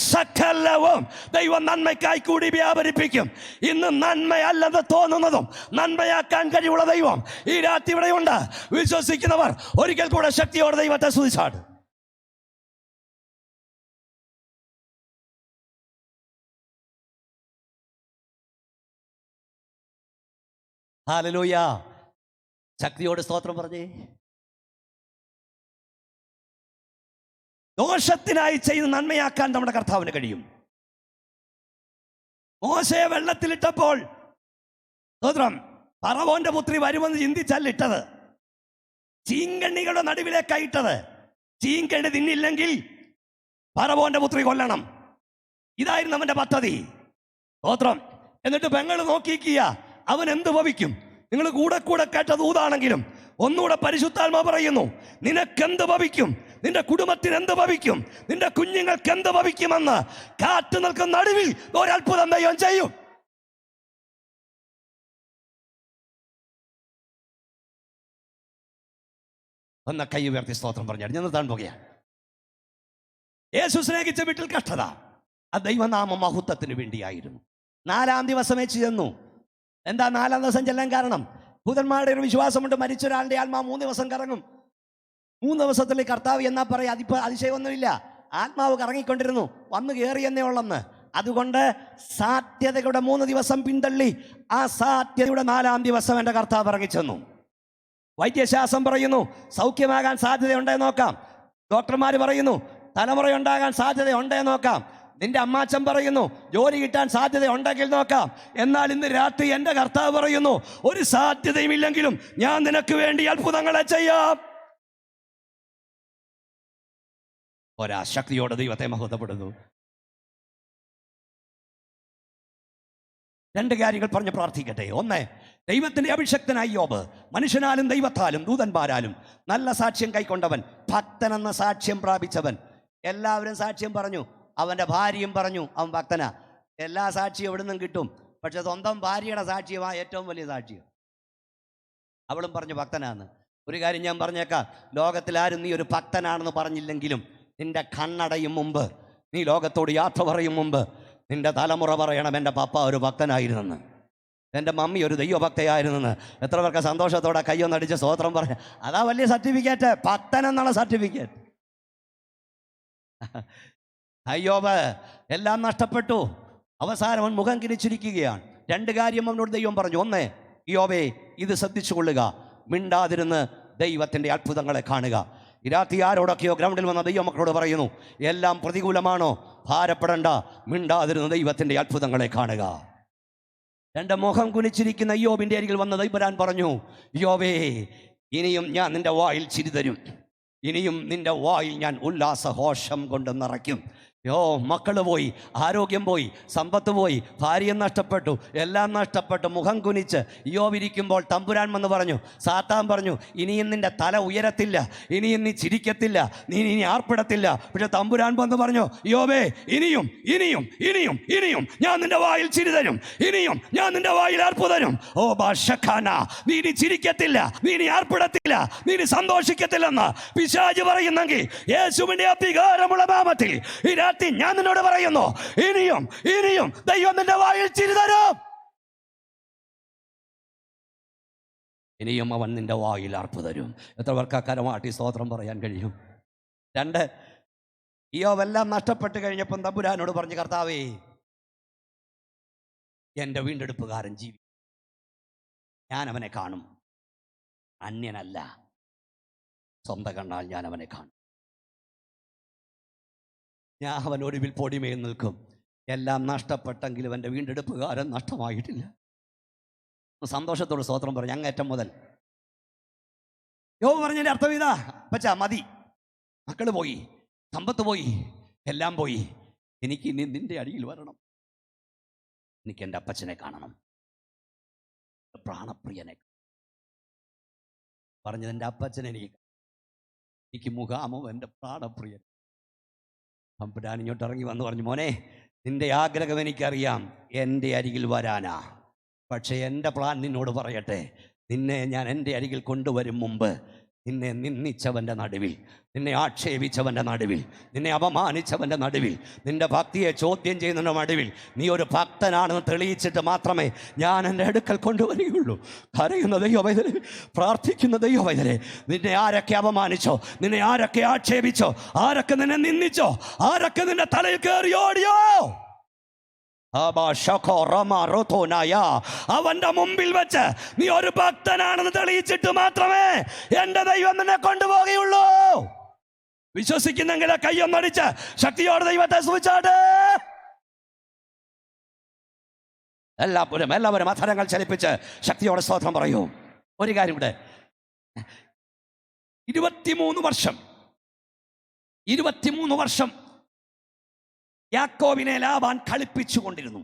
സകലവും ദൈവം നന്മയ്ക്കായി കൂടി വ്യാപരിപ്പിക്കും. ഇന്ന് നന്മയല്ലെന്ന് തോന്നുന്നതും നന്മയാക്കാൻ കഴിവുള്ള ദൈവം ഈ രാത്രി ഇവിടെയുണ്ട്. വിശ്വസിക്കുന്നവർ ഒരിക്കൽ കൂടെ ശക്തിയോടെ ദൈവത്തെ സ്തുതിച്ചാട്. ഹല്ലേലൂയ. ശക്തിയോട് സ്തോത്രം പറഞ്ഞേ. ദോഷത്തിനായി ചെയ്ത് നന്മയാക്കാൻ നമ്മുടെ കർത്താവിന് കഴിയും. മോശയെ വെള്ളത്തിലിട്ടപ്പോൾ സ്തോത്രം, ഫറവോന്റെ പുത്രി വരുമെന്ന് ചിന്തിച്ചല്ലിട്ടത്, ചീങ്കണ്ണികളുടെ നടുവിലേക്കായിട്ടത്. ചീങ്കണ്ണി തിന്നില്ലെങ്കിൽ ഫറവോന്റെ പുത്രി കൊല്ലണം, ഇതായിരുന്നു അവന്റെ പദ്ധതി. സ്തോത്രം. എന്നിട്ട് പെങ്ങൾ നോക്കിക്കുക, അവൻ എന്ത് ഭവിക്കും? നിങ്ങൾ കൂടെ കൂടെ കേട്ട ദൂതാണെങ്കിലും ഒന്നുകൂടെ പരിശുദ്ധാത്മാ പറയുന്നു, നിനക്കെന്ത് ഭവിക്കും, നിന്റെ കുടുംബത്തിന് എന്ത് ഭവിക്കും, നിന്റെ കുഞ്ഞുങ്ങൾക്ക് എന്ത് ഭവിക്കുമെന്ന് കാത്തു നിൽക്കുന്ന നടുവിൽ ഒരത്ഭുതം ദൈവം ചെയ്യും. ഒന്ന് കൈ ഉയർത്തി സ്തോത്രം പറഞ്ഞാൽ ഞാൻ നിർത്താൻ പോകുകയാണ്. യേശു സ്നേഹിച്ച വീട്ടിൽ കഷ്ടത, ആ ദൈവനാമ മഹത്വത്തിന് വേണ്ടിയായിരുന്നു. 4-ാം ദിവസമേ ചെന്നു. എന്താ 4-ാം ദിവസം ചെല്ലാൻ കാരണം? ഭൂതന്മാരുടെ ഒരു വിശ്വാസമുണ്ട്, മരിച്ചൊരാളുടെ ആത്മാവ് 3 ദിവസം കറങ്ങും. 3 ദിവസത്തിൽ കർത്താവ് എന്നാ പറയാ, അതിപ്പോ അതിശയമൊന്നുമില്ല. ആത്മാവ് കറങ്ങിക്കൊണ്ടിരുന്നു, വന്ന് കയറിയെന്നേ ഉള്ളെന്ന്. അതുകൊണ്ട് സാധ്യതയുടെ 3 ദിവസം പിന്തള്ളി ആ സാധ്യതയുടെ 4-ാം ദിവസം എൻ്റെ കർത്താവ് ഇറങ്ങിച്ചെന്നു. വൈദ്യശാസ്ത്രം പറയുന്നു സൗഖ്യമാകാൻ സാധ്യതയുണ്ടേ നോക്കാം. ഡോക്ടർമാർ പറയുന്നു തലമുറയുണ്ടാകാൻ സാധ്യതയുണ്ടേ നോക്കാം. നിന്റെ അമ്മാച്ചൻ പറയുന്നു ജോലി കിട്ടാൻ സാധ്യത ഉണ്ടെങ്കിൽ നോക്കാം. എന്നാൽ ഇന്ന് രാത്രി എൻ്റെ കർത്താവ് പറയുന്നു, ഒരു സാധ്യതയും ഇല്ലെങ്കിലും ഞാൻ നിനക്ക് വേണ്ടി അത്ഭുതങ്ങളെ ചെയ്യാം. ഒരാശക്തിയോടെ ദൈവത്തെ മഹത്വപ്പെടുന്നു. 2 കാര്യങ്ങൾ പറഞ്ഞ് പ്രാർത്ഥിക്കട്ടെ. 1, ദൈവത്തിന്റെ അഭിഷക്തനായ യോബ് മനുഷ്യനാലും ദൈവത്താലും ദൂതന്മാരാലും നല്ല സാക്ഷ്യം കൈക്കൊണ്ടവൻ, ഭക്തനെന്ന സാക്ഷ്യം പ്രാപിച്ചവൻ. എല്ലാവരും സാക്ഷ്യം പറഞ്ഞു, അവൻ്റെ ഭാര്യയും പറഞ്ഞു അവൻ ഭക്തനാ. എല്ലാ സാക്ഷിയും എവിടെ നിന്നും കിട്ടും, പക്ഷെ സ്വന്തം ഭാര്യയുടെ സാക്ഷ്യമാണ് ഏറ്റവും വലിയ സാക്ഷ്യം. അവളും പറഞ്ഞു ഭക്തനാന്ന്. ഒരു കാര്യം ഞാൻ പറഞ്ഞേക്കാം, ലോകത്തിൽ ആരും നീ ഒരു ഭക്തനാണെന്ന് പറഞ്ഞില്ലെങ്കിലും നിന്റെ കണ്ണടയും മുമ്പ്, നീ ലോകത്തോട് യാത്ര പറയും മുമ്പ് നിന്റെ തലമുറ പറയണം എൻ്റെ പപ്പ ഒരു ഭക്തനായിരുന്നെന്ന്, എൻ്റെ മമ്മി ഒരു ദൈവഭക്തയായിരുന്നെന്ന്. എത്ര പേർക്ക് സന്തോഷത്തോടെ കയ്യൊന്നടിച്ച് സ്തോത്രം പറയാം. അതാ വലിയ സർട്ടിഫിക്കറ്റ്, ഭക്തൻ എന്നുള്ള സർട്ടിഫിക്കറ്റ്. അയ്യോബ് എല്ലാം നഷ്ടപ്പെട്ടു, അവസാനം അവൻ മുഖം കിരിച്ചിരിക്കുകയാണ്. 2 കാര്യം അവനോട് ദൈവം പറഞ്ഞു. 1, യോബേ ഇത് ശ്രദ്ധിച്ചു കൊള്ളുക, മിണ്ടാതിരുന്ന് ദൈവത്തിൻ്റെ അത്ഭുതങ്ങളെ കാണുക. ഈ രാത്രി ആരോടൊക്കെയോ ഗ്രൗണ്ടിൽ വന്ന ദൈവമക്കളോട് പറയുന്നു, എല്ലാം പ്രതികൂലമാണോ, ഭാരപ്പെടണ്ട, മിണ്ടാതിരുന്ന് ദൈവത്തിൻ്റെ അത്ഭുതങ്ങളെ കാണുക. 2, മുഖം കുനിച്ചിരിക്കുന്ന യോബിൻ്റെ അരികിൽ വന്ന ദൈവരാൻ പറഞ്ഞു, യോബേ ഇനിയും ഞാൻ നിന്റെ വായിൽ ചിരി തരും, ഇനിയും നിന്റെ വായിൽ ഞാൻ ഉല്ലാസഘോഷം കൊണ്ട് നിറയ്ക്കും. മക്കൾ പോയി, ആരോഗ്യം പോയി, സമ്പത്ത് പോയി, ഭാര്യയും നഷ്ടപ്പെട്ടു, എല്ലാം നഷ്ടപ്പെട്ടു. മുഖം കുനിച്ച് യോബിരിക്കുമ്പോൾ തമ്പുരാൻ വന്ന് പറഞ്ഞു, സാത്താൻ പറഞ്ഞു, ഇനിയും നിന്റെ തല ഉയരത്തില്ല, ഇനിയും നീ ചിരിക്കത്തില്ല, നീ ഇനി ആർപ്പിടത്തില്ല. പക്ഷെ തമ്പുരാൻ വന്ന് പറഞ്ഞു, യോബേ ഇനിയും ഇനിയും ഇനിയും ഇനിയും ഞാൻ നിന്റെ വായിൽ ചിരി തരും, ഇനിയും ഞാൻ നിന്റെ വായിൽ ആർപ്പ് തരും. ഓ ബാഷഖാന, നീ ഇനി ചിരിക്കത്തില്ല, നീ ഇനി ആർപ്പിടത്തില്ല, നീ ഇനി സന്തോഷിക്കത്തില്ലെന്ന് പിശാച് പറയുന്നെങ്കിൽ യേശുവിന്റെ അധികാരമുള്ള നാമത്തിൽ ഈ രാത്രി ഞാൻ നിന്നോട് പറയുന്നു, ഇനിയും ഇനിയും ദൈവം നിന്റെ വായിൽ ചിരി തരും, ഇനിയും അവൻ നിന്റെ വായിൽ ആർപ്പ് തരും. എത്ര പേർക്ക് കരമാട്ടി സ്തോത്രം പറയാൻ കഴിയും? 2, യോവെല്ലാം നഷ്ടപ്പെട്ട് കഴിഞ്ഞപ്പം തമ്പുരാനോട് പറഞ്ഞു, കർത്താവേ, എൻ്റെ വീണ്ടെടുപ്പുകാരൻ ജീവി, ഞാൻ അവനെ കാണും, അന്യനല്ല, സ്വന്തം കണ്ണാൽ ഞാൻ അവനെ കാണും. ഞാൻ അവൻ ഒടുവിൽ പൊടിമേൽ നിൽക്കും. എല്ലാം നഷ്ടപ്പെട്ടെങ്കിലും എൻ്റെ വീണ്ടെടുപ്പുകാരൻ നഷ്ടമായിട്ടില്ല. സന്തോഷത്തോട് സ്തോത്രം പറഞ്ഞു. അങ്ങേറ്റം മുതൽ യോബ് പറഞ്ഞതിൻ്റെ അർത്ഥം ഇതാ, പച്ചാ മതി, മക്കള് പോയി, സമ്പത്ത് പോയി, എല്ലാം പോയി, എനിക്ക് ഇനി നിന്റെ അടിയിൽ വരണം, എനിക്ക് എൻ്റെ അപ്പച്ചനെ കാണണം, പ്രാണപ്രിയനെ പറഞ്ഞത്. എൻ്റെ അപ്പച്ചനെ എനിക്ക് മുഖാമോ എൻ്റെ പ്രാണപ്രിയൻ. തമ്പുരാൻ ഇങ്ങോട്ട് ഇറങ്ങി വന്ന് പറഞ്ഞു, മോനെ, നിന്റെ ആഗ്രഹം എനിക്കറിയാം, എൻ്റെ അരികിൽ വരാനാ. പക്ഷേ എൻ്റെ പ്ലാൻ നിന്നോട് പറയട്ടെ, നിന്നെ ഞാൻ എൻ്റെ അരികിൽ കൊണ്ടുവരും മുമ്പ് നിന്നെ നിന്ദിച്ചവൻ്റെ നടുവിൽ, നിന്നെ ആക്ഷേപിച്ചവൻ്റെ നടുവിൽ, നിന്നെ അപമാനിച്ചവൻ്റെ നടുവിൽ, നിന്റെ ഭക്തിയെ ചോദ്യം ചെയ്യുന്നതിൻ്റെ നടുവിൽ നീ ഒരു ഭക്തനാണെന്ന് തെളിയിച്ചിട്ട് മാത്രമേ ഞാൻ എൻ്റെ അടുക്കൽ കൊണ്ടുവരികയുള്ളൂ. കരയുന്ന ദൈവവൈതലേ, പ്രാർത്ഥിക്കുന്ന ദൈവവൈതലേ, നിന്നെ ആരൊക്കെ അപമാനിച്ചോ, നിന്നെ ആരൊക്കെ ആക്ഷേപിച്ചോ, ആരൊക്കെ നിന്നെ നിന്ദിച്ചോ, ആരൊക്കെ നിന്റെ തലയിൽ കയറി ഓടിയോ, അവന്റെ മുമ്പിൽ വെച്ച് നീ ഒരു ഭക്തനാണെന്ന് തെളിയിച്ചിട്ട് മാത്രമേ എൻ്റെ ദൈവം നിന്നെ കൊണ്ടുപോകുകയുള്ളൂ. വിശ്വസിക്കുന്നെങ്കിൽ കയ്യൊന്നടിച്ച് ശക്തിയോടെ ദൈവത്തെ സ്തുതിച്ചാട്ടെ. എല്ലാവരും അധരങ്ങൾ ചലിപ്പിച്ച് ശക്തിയോടെ സ്തോത്രം പറയൂ. ഒരു കാര്യം കൂടെ, 23 വർഷം യാക്കോബിനെ ലാബാൻ കളിപ്പിച്ചു കൊണ്ടിരുന്നു.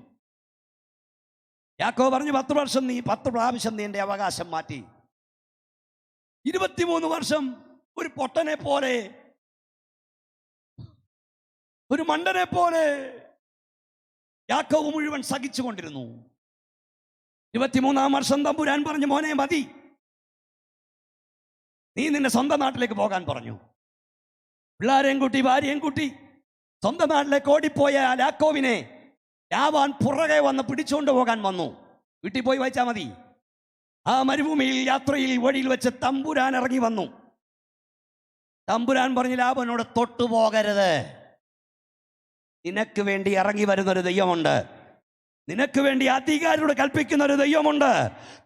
യാക്കോബ് പറഞ്ഞു, 10 പ്രാവശ്യം നീ എൻ്റെ അവകാശം മാറ്റി. 23 വർഷം ഒരു പൊട്ടനെ പോലെ, ഒരു മണ്ടനെ പോലെ യാക്കോബ് മുഴുവൻ സഹിച്ചു കൊണ്ടിരുന്നു. 23-ാം വർഷം തമ്പുരാൻ പറഞ്ഞു, മോനെ മതി, നീ നിന്റെ സ്വന്തം നാട്ടിലേക്ക് പോകാൻ പറഞ്ഞു. പിള്ളാരെയും കൂട്ടി ഭാര്യയും കൂട്ടി സ്വന്തം നാട്ടിലേക്ക് ഓടിപ്പോയ യാക്കോബിനെ ലാബാൻ പുറകെ വന്ന് പിടിച്ചുകൊണ്ട് പോകാൻ വന്നു. വീട്ടിൽ പോയി വായിച്ചാൽ മതി. ആ മരുഭൂമിയിൽ യാത്രയിൽ വഴിയിൽ വെച്ച് തമ്പുരാൻ ഇറങ്ങി വന്നു. തമ്പുരാൻ പറഞ്ഞു, ലാബാനോട് തൊട്ടുപോകരുത്, നിനക്ക് വേണ്ടി ഇറങ്ങി വരുന്നൊരു ദൈവമുണ്ട്, നിനക്ക് വേണ്ടി അധികാരിയോട് കൽപ്പിക്കുന്ന ഒരു ദൈവമുണ്ട്,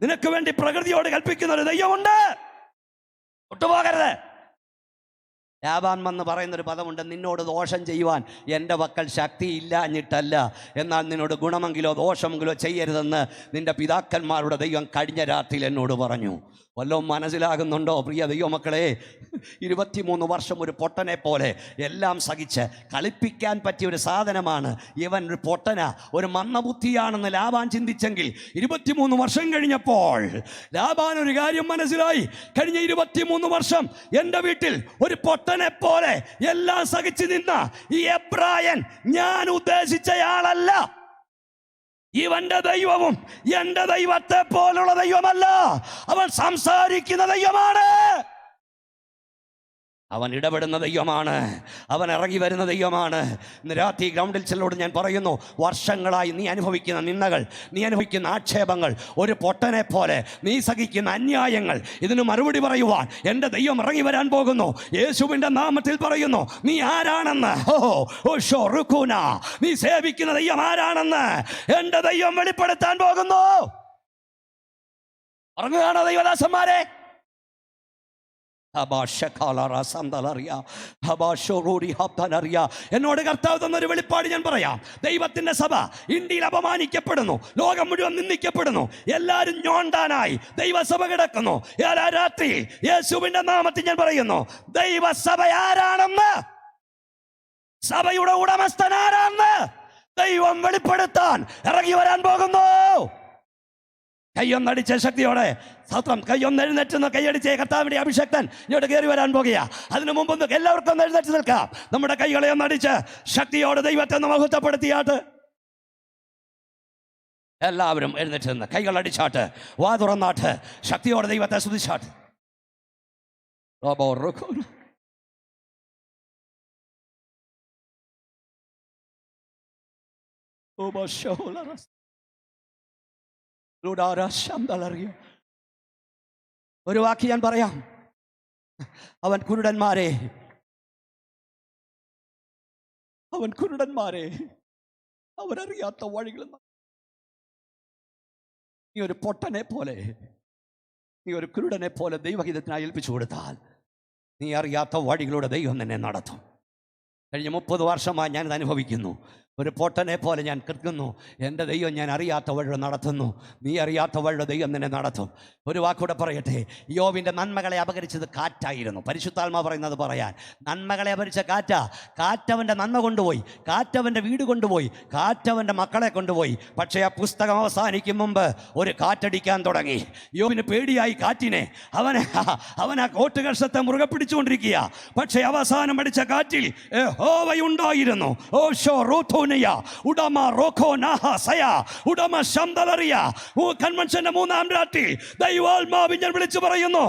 നിനക്ക് വേണ്ടി പ്രകൃതിയോട് കൽപ്പിക്കുന്ന ഒരു ദൈവമുണ്ട്, തൊട്ടുപോകരുത്. ലാബാൻ വന്ന് പറയുന്നൊരു പദമുണ്ട്, നിന്നോട് ദോഷം ചെയ്യുവാൻ എൻ്റെ പക്കൽ ശക്തി ഇല്ലാഞ്ഞിട്ടല്ല, എന്നാൽ നിന്നോട് ഗുണമെങ്കിലോ ദോഷമെങ്കിലോ ചെയ്യരുതെന്ന് നിന്റെ പിതാക്കന്മാരുടെ ദൈവം കഴിഞ്ഞ രാത്രിയിൽ എന്നോട് പറഞ്ഞു. വല്ലതും മനസ്സിലാകുന്നുണ്ടോ പ്രിയ ദൈവമക്കളെ? 23 വർഷം ഒരു പൊട്ടനെ പോലെ എല്ലാം സഹിച്ച് കളിപ്പിക്കാൻ പറ്റിയ ഒരു സാധനമാണ് ഇവൻ. ഒരു പൊട്ടന, ഒരു മന്ദബുദ്ധിയാണെന്ന് ലാബാൻ ചിന്തിച്ചെങ്കിൽ 23 വർഷം കഴിഞ്ഞപ്പോൾ ലാബാൻ ഒരു കാര്യം മനസ്സിലായി. കഴിഞ്ഞ 23 വർഷം എൻ്റെ വീട്ടിൽ ഒരു പൊട്ടനെ പോലെ എല്ലാം സഹിച്ചു നിന്ന ഈ എബ്രായൻ ഞാൻ ഉദ്ദേശിച്ചയാളല്ല. ഇവന്റെ ദൈവവും എൻ്റെ ദൈവത്തെ പോലുള്ള ദൈവമല്ല. അവൻ സംസാരിക്കുന്ന ദൈവമാണ്, അവൻ ഇടപെടുന്ന ദൈവമാണ്, അവൻ ഇറങ്ങി വരുന്ന ദൈവമാണ്. ഇന്ന് രാത്രി ഗ്രൗണ്ടിൽ ചിലരോട് ഞാൻ പറയുന്നു, വർഷങ്ങളായി നീ അനുഭവിക്കുന്ന നിന്ദകൾ, നീ അനുഭവിക്കുന്ന ആക്ഷേപങ്ങൾ, ഒരു പൊട്ടനെ പോലെ നീ സഹിക്കുന്ന അന്യായങ്ങൾ, ഇതിന് മറുപടി പറയുവാൻ എൻ്റെ ദൈവം ഇറങ്ങി വരാൻ പോകുന്നു. യേശുവിൻ്റെ നാമത്തിൽ പറയുന്നു, നീ ആരാണെന്ന്, നീ സേവിക്കുന്ന ദൈവം ആരാണെന്ന് എൻ്റെ ദൈവം വെളിപ്പെടുത്താൻ പോകുന്നു. ഇറങ്ങുകയാണോ ദൈവദാസന്മാരെ? എന്നോട് കർത്താവ് തന്നൊരു വെളിപ്പാട് ഞാൻ പറയാം. ദൈവത്തിന്റെ സഭ ഇന്ത്യയിൽ അപമാനിക്കപ്പെടുന്നു, ലോകം മുഴുവൻ നിന്ദിക്കപ്പെടുന്നു, എല്ലാവരും ഞോണ്ടാനായി ദൈവസഭ കിടക്കുന്നു. രാത്രി യേശുവിന്റെ നാമത്തിൽ ഞാൻ പറയുന്നു, ദൈവസഭ ആരാണെന്ന്, സഭയുടെ ഉടമസ്ഥൻ ആരാണെന്ന് ദൈവം വെളിപ്പെടുത്താൻ ഇറങ്ങി വരാൻ പോകുന്നു. കയ്യൊന്നടിച്ച ശക്തിയോടെ സ്തോത്രം, കയ്യൊന്ന് എഴുന്നേറ്റ് കൈയടിച്ചേ. കർത്താവിന്റെ അഭിഷക്തൻ ഇങ്ങോട്ട് കയറി വരാൻ പോകുക. അതിനു മുമ്പ് എല്ലാവർക്കും ഒന്ന് എഴുന്നേറ്റ് നിൽക്കാം. നമ്മുടെ കൈകളെ ഒന്നടിച്ച് ശക്തിയോടെ ദൈവത്തെ ഒന്ന് മഹത്വപ്പെടുത്തിയാട്ട്. എല്ലാവരും എഴുന്നേറ്റ് നിന്ന് കൈകൾ അടിച്ചാട്ട്, വാ തുറന്നാട്ട്, ശക്തിയോടെ ദൈവത്തെ സ്തുതിച്ചാട്ട്. ഒരു വാക്ക് ഞാൻ പറയാം. അവൻ കുരുടന്മാരെ അവൻ കുരുടന്മാരെ അവരറിയാത്ത വഴികൾ. നീ ഒരു പൊട്ടനെ പോലെ, നീ ഒരു കുരുടനെ പോലെ ദൈവഹിതത്തിനായി ഏൽപ്പിച്ചു കൊടുത്താൽ നീ അറിയാത്ത വഴികളിലൂടെ ദൈവം നിന്നെ നടത്തും. കഴിഞ്ഞ 30 വർഷമായി ഞാനിത് അനുഭവിക്കുന്നു. ഒരു പൊട്ടനെ പോലെ ഞാൻ കിടക്കുന്നു. എൻ്റെ ദൈവം ഞാൻ അറിയാത്ത വഴിയുടെ നടത്തുന്നു. നീ അറിയാത്ത വഴിയുടെ ദൈവം നിന്നെ നടത്തും. ഒരു വാക്കൂടെ പറയട്ടെ, യോബിൻ്റെ നന്മകളെ അപകരിച്ചത് കാറ്റായിരുന്നു. പരിശുദ്ധാത്മാ പറയുന്നത് പറയാൻ, നന്മകളെ അപകരിച്ച കാറ്റവൻ്റെ നന്മ കൊണ്ടുപോയി, കാറ്റവൻ്റെ വീട് കൊണ്ടുപോയി, കാറ്റവൻ്റെ മക്കളെ കൊണ്ടുപോയി. പക്ഷേ ആ പുസ്തകം അവസാനിക്കും മുമ്പ് ഒരു കാറ്റടിക്കാൻ തുടങ്ങി. യോബിന് പേടിയായി കാറ്റിനെ. അവൻ ആ കോട്ടുകർഷത്തെ മുറുകെ പിടിച്ചുകൊണ്ടിരിക്കുക. പക്ഷേ അവസാനം അടിച്ച കാറ്റിൽ യഹോവയുണ്ടായിരുന്നു. ഓ ഷോ റൂഥോ കൺവെൻഷന്റെ 3-ാം രാത്രി ദൈവാത്മാവ് ഞാൻ വിളിച്ചു പറയുന്നു,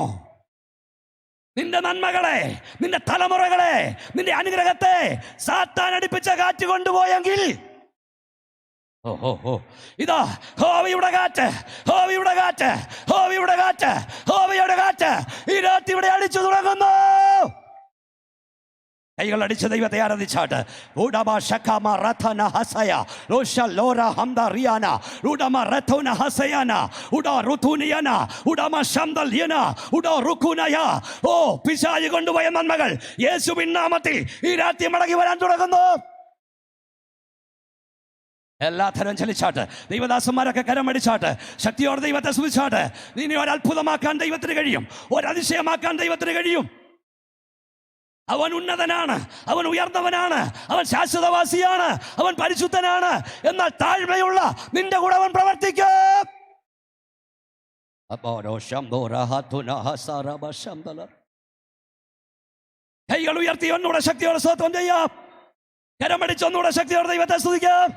നിന്റെ നന്മകളെ, നിന്റെ തലമുറകളെ, നിന്റെ അനുഗ്രഹത്തെ സാത്താൻ അടിപ്പിച്ച കാറ്റ് കൊണ്ടുപോയെങ്കിൽ ഇതാ ഹോവയുടെ കാറ്റ്, ഹോവയുടെ കാറ്റ്, ഹോവയുടെ കാറ്റ്, ഹോവയുടെ കാറ്റ് ഈ രാത്രി ഇവിടെ അടിച്ചു തുടങ്ങുന്നു. കൈകൾ അടിച്ച് ദൈവത്തെ ആരാധിച്ചാട്ട്. ഓ പിശാച് കൊണ്ടുപോയ നന്മകൾ യേശുവിൻ നാമത്തിൽ ഈ രാത്രി മടങ്ങി വരാൻ തുടങ്ങുന്നു. എല്ലാത്തരം ചലിച്ചാട്ട്. ദൈവദാസന്മാരൊക്കെ കരമടിച്ചാട്ട്. ശക്തിയോടെ ദൈവത്തെ സ്തുതിച്ചാട്ട്. ഇനി ഒരത്ഭുതമാക്കാൻ ദൈവത്തിന് കഴിയും, ഒരതിശയമാക്കാൻ ദൈവത്തിന് കഴിയും. അവൻ ഉന്നതനാണ്, അവൻ ഉയർന്നവനാണ്, അവൻ ശാശ്വതവാസിയാണ്, അവൻ പരിശുദ്ധനാണ്. എന്നാൽ താഴ്മയുള്ള നിന്റെ കൂടെ അവൻ പ്രവർത്തിക്കും. കൈകൾ ഉയർത്തി ഒന്നുകൂടെ ശക്തിയോടെ സ്തോത്രം ചെയ്യാം. കരമടിച്ച് ഒന്നുകൂടെ ശക്തിയോടെ ദൈവത്തെ സ്തുതിക്കാം.